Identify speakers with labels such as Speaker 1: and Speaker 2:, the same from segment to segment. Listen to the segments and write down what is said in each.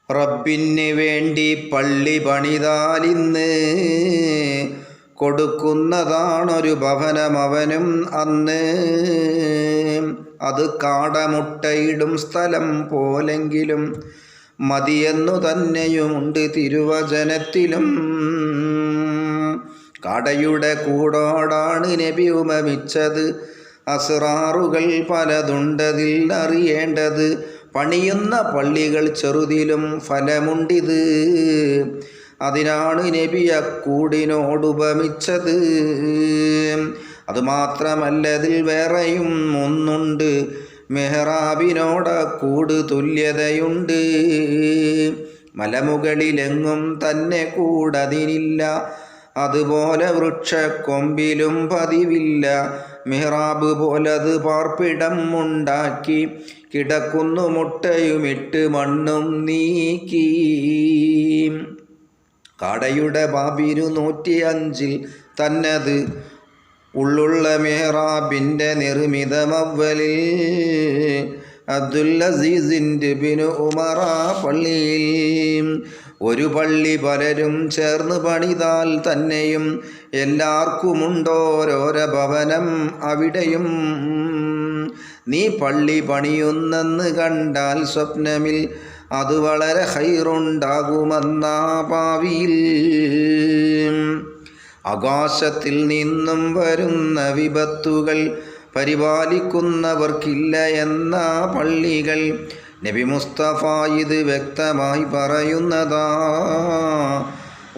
Speaker 1: റബ്ബിന് വേണ്ടി പള്ളി പണിതാലിന്ന് കൊടുക്കുന്നതാണൊരു ഭവനമവനും അന്ന്. അത് കാടമുട്ടയിടും സ്ഥലം പോലെങ്കിലും മതിയെന്നു തന്നെയുമുണ്ട് തിരുവചനത്തിലും. കാടയുടെ കൂടോടാണ് നബി ഉപമിച്ചത്. അസ്റാറുകൾ പലതുണ്ടതിൽ അറിയേണ്ടത്. പണിയുന്ന പള്ളികൾ ചെറുതിലും ഫലമുണ്ടിത്. അതിനാണ് നബി അക്കൂടിനോടുപമിച്ചത്. അതുമാത്രമല്ലതിൽ വേറെയും ഒന്നുണ്ട്. മെഹ്റാബിനോടക്കൂട് തുല്യതയുണ്ട്. മലമുകളിലെങ്ങും തന്നെ കൂടതിനില്ല. അതുപോലെ വൃക്ഷക്കൊമ്പിലും പതിവില്ല. മിഹ്റാബ് പോലത് പാർപ്പിടം ഉണ്ടാക്കി കിടക്കുന്നു മുട്ടയുമിട്ട് മണ്ണും നീക്കി. കാടയുടെ ബാബിനു 105 തന്നത് ഉള്ളുള്ള മിഹ്റാബിൻ്റെ നിർമ്മിതമവ്വലിൽ അബ്ദുൽ അസീസിൻ്റെ ബിനു ഉമറ പള്ളിയിൽ. ഒരു പള്ളി പലരും ചേർന്ന് പണിതാൽ തന്നെയും എല്ലാവർക്കുമുണ്ടോരോര ഭവനം അവിടെയും. നീ പള്ളി പണിയുന്നെന്ന് കണ്ടാൽ സ്വപ്നമിൽ അത് വളരെ ഹൈറുണ്ടാകുമെന്നാ ഭാവിയിൽ. ആകാശത്തിൽ നിന്നും വരുന്ന വിപത്തുകൾ പരിപാലിക്കുന്നവർക്കില്ല എന്ന പള്ളികൾ. നബി മുസ്തഫ ഇത് വ്യക്തമായി പറയുന്നതാ.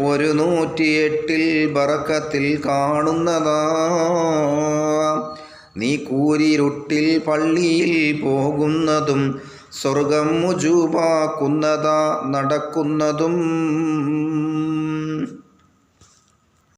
Speaker 1: 108 ബറക്കത്തിൽ കാണുന്നതാ. നീ കൂരിരുട്ടിൽ പള്ളിയിൽ പോകുന്നതും സ്വർഗം മുജൂബാക്കുന്നതാ നടക്കുന്നതും.